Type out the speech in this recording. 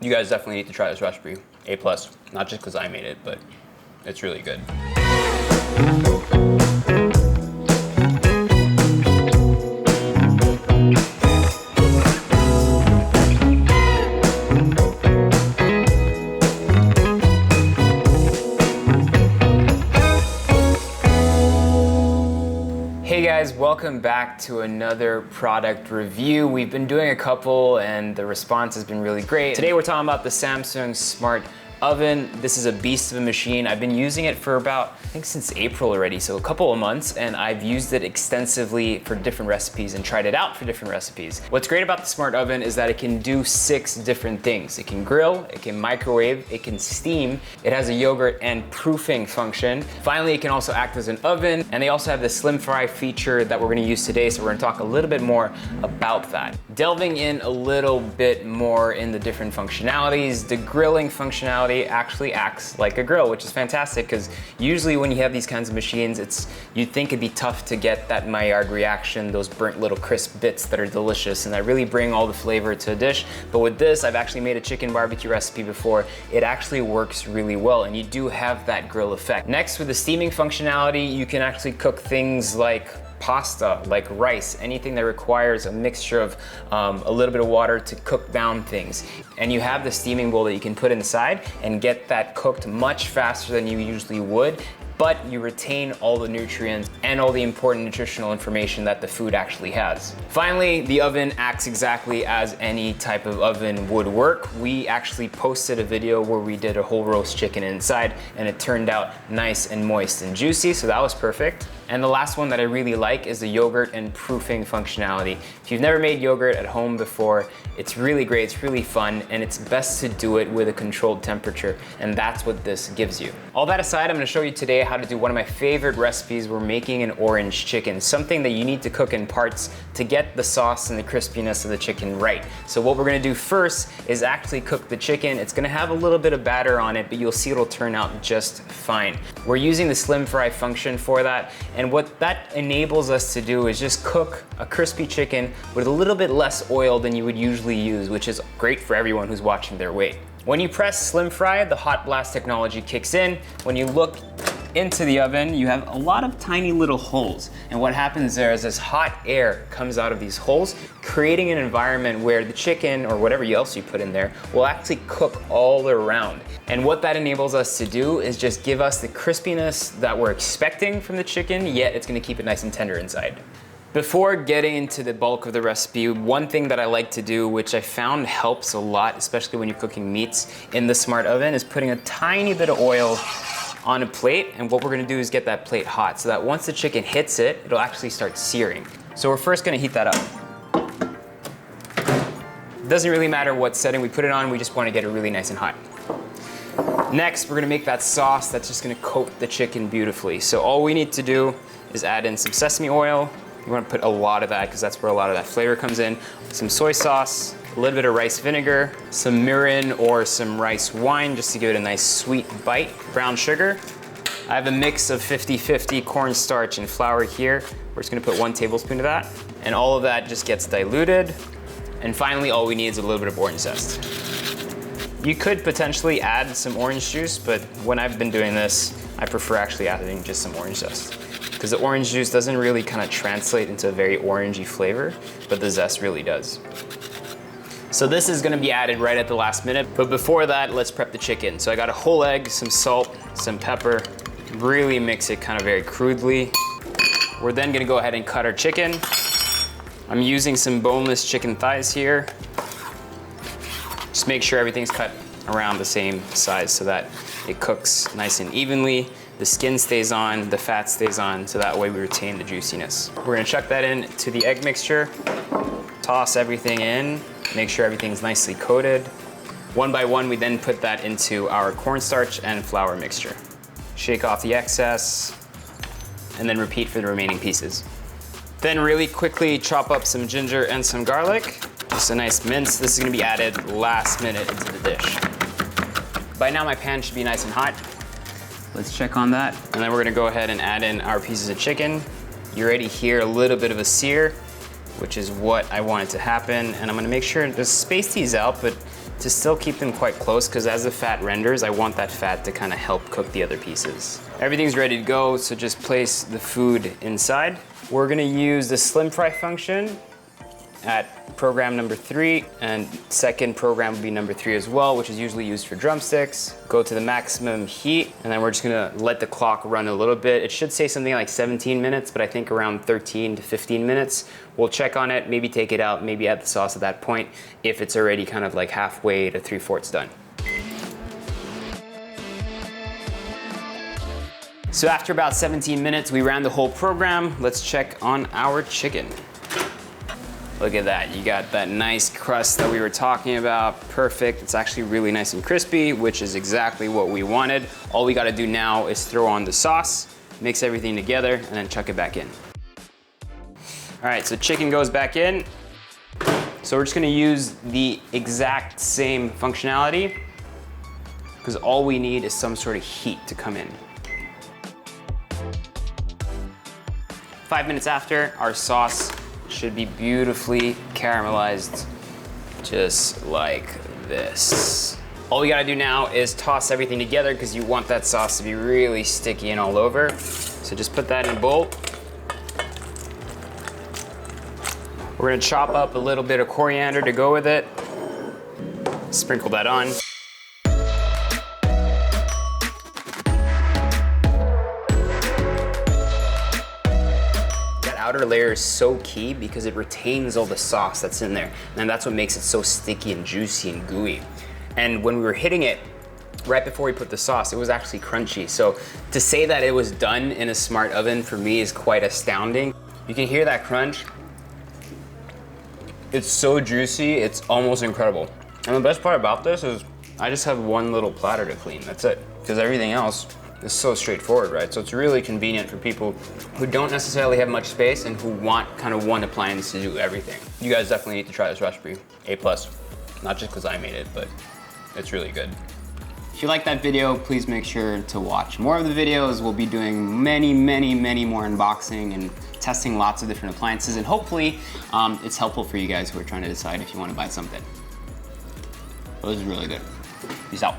You guys definitely need to try this recipe. A+, not just because I made it, but it's really good. Hey guys, welcome back to another product review. We've been doing a couple and the response has been really great. Today we're talking about the Samsung Smart Oven. This is a beast of a machine. I've been using it for about, I think since April already, so a couple of months, and I've used it extensively for different recipes and tried it out for different recipes. What's great about the Smart Oven is that it can do 6 different things. It can grill, it can microwave, it can steam, it has a yogurt and proofing function. Finally, it can also act as an oven, and they also have the slim fry feature that we're gonna use today, so we're gonna talk a little bit more about that. Delving in a little bit more in the different functionalities, the grilling functionality actually acts like a grill, which is fantastic because usually when you have these kinds of machines, you'd think it'd be tough to get that Maillard reaction, those burnt little crisp bits that are delicious and that really bring all the flavor to a dish. But with this, I've actually made a chicken barbecue recipe before. It actually works really well and you do have that grill effect. Next, with the steaming functionality, you can actually cook things like pasta, like rice, anything that requires a mixture of a little bit of water to cook down things. And you have the steaming bowl that you can put inside and get that cooked much faster than you usually would, but you retain all the nutrients and all the important nutritional information that the food actually has. Finally, the oven acts exactly as any type of oven would work. We actually posted a video where we did a whole roast chicken inside and it turned out nice and moist and juicy, so that was perfect. And the last one that I really like is the yogurt and proofing functionality. If you've never made yogurt at home before, it's really great, it's really fun, and it's best to do it with a controlled temperature, and that's what this gives you. All that aside, I'm gonna show you today how to do one of my favorite recipes. We're making an orange chicken, something that you need to cook in parts to get the sauce and the crispiness of the chicken right. So what we're gonna do first is actually cook the chicken. It's gonna have a little bit of batter on it, but you'll see it'll turn out just fine. We're using the slim fry function for that, and what that enables us to do is just cook a crispy chicken with a little bit less oil than you would usually use, which is great for everyone who's watching their weight. When you press slim fry, the hot blast technology kicks in. When you look into the oven, you have a lot of tiny little holes. And what happens there is this hot air comes out of these holes, creating an environment where the chicken or whatever else you put in there will actually cook all around. And what that enables us to do is just give us the crispiness that we're expecting from the chicken, yet it's gonna keep it nice and tender inside. Before getting into the bulk of the recipe, one thing that I like to do, which I found helps a lot, especially when you're cooking meats in the Smart Oven, is putting a tiny bit of oil on a plate, and what we're gonna do is get that plate hot so that once the chicken hits it, it'll actually start searing. So we're first gonna heat that up. It doesn't really matter what setting we put it on, we just wanna get it really nice and hot. Next, we're gonna make that sauce that's just gonna coat the chicken beautifully. So all we need to do is add in some sesame oil. We wanna put a lot of that because that's where a lot of that flavor comes in. Some soy sauce, a little bit of rice vinegar, some mirin or some rice wine just to give it a nice sweet bite, brown sugar. I have a mix of 50-50 cornstarch and flour here. We're just gonna put 1 tablespoon of that, and all of that just gets diluted. And finally, all we need is a little bit of orange zest. You could potentially add some orange juice, but when I've been doing this, I prefer actually adding just some orange zest, because the orange juice doesn't really kind of translate into a very orangey flavor, but the zest really does. So this is gonna be added right at the last minute, but before that, let's prep the chicken. So I got a whole egg, some salt, some pepper, really mix it kind of very crudely. We're then gonna go ahead and cut our chicken. I'm using some boneless chicken thighs here. Just make sure everything's cut around the same size so that it cooks nice and evenly. The skin stays on, the fat stays on, so that way we retain the juiciness. We're gonna chuck that in to the egg mixture, toss everything in, make sure everything's nicely coated. One by one, we then put that into our cornstarch and flour mixture. Shake off the excess, and then repeat for the remaining pieces. Then really quickly chop up some ginger and some garlic. Just a nice mince. This is gonna be added last minute into the dish. By now my pan should be nice and hot. Let's check on that. And then we're gonna go ahead and add in our pieces of chicken. You already hear a little bit of a sear, which is what I want it to happen. And I'm gonna make sure to space these out, but to still keep them quite close, because as the fat renders, I want that fat to kind of help cook the other pieces. Everything's ready to go, so just place the food inside. We're gonna use the slim fry function at program number 3, and second program will be number 3 as well, which is usually used for drumsticks. Go to the maximum heat, and then we're just gonna let the clock run a little bit. It should say something like 17 minutes, but I think around 13 to 15 minutes. We'll check on it, maybe take it out, maybe add the sauce at that point if it's already kind of like halfway to 3/4 done. So after about 17 minutes, we ran the whole program. Let's check on our chicken. Look at that, you got that nice crust that we were talking about. Perfect, it's actually really nice and crispy, which is exactly what we wanted. All we gotta do now is throw on the sauce, mix everything together, and then chuck it back in. All right, so chicken goes back in. So we're just gonna use the exact same functionality, because all we need is some sort of heat to come in. 5 minutes after, our sauce should be beautifully caramelized, just like this. All we gotta do now is toss everything together, because you want that sauce to be really sticky and all over. So just put that in a bowl. We're gonna chop up a little bit of coriander to go with it. Sprinkle that on. Outer layer is so key because it retains all the sauce that's in there, and that's what makes it so sticky and juicy and gooey. And when we were hitting it right before we put the sauce, it was actually crunchy. So to say that it was done in a smart oven for me is quite astounding. You can hear that crunch. It's so juicy, it's almost incredible. And the best part about this is I just have one little platter to clean, that's it. Because everything else is so straightforward, right? So it's really convenient for people who don't necessarily have much space and who want kind of one appliance to do everything. You guys definitely need to try this recipe. A+. Not just because I made it, but it's really good. If you like that video, please make sure to watch more of the videos. We'll be doing many more unboxing and testing lots of different appliances, and hopefully it's helpful for you guys who are trying to decide if you want to buy something. This is really good. Peace out.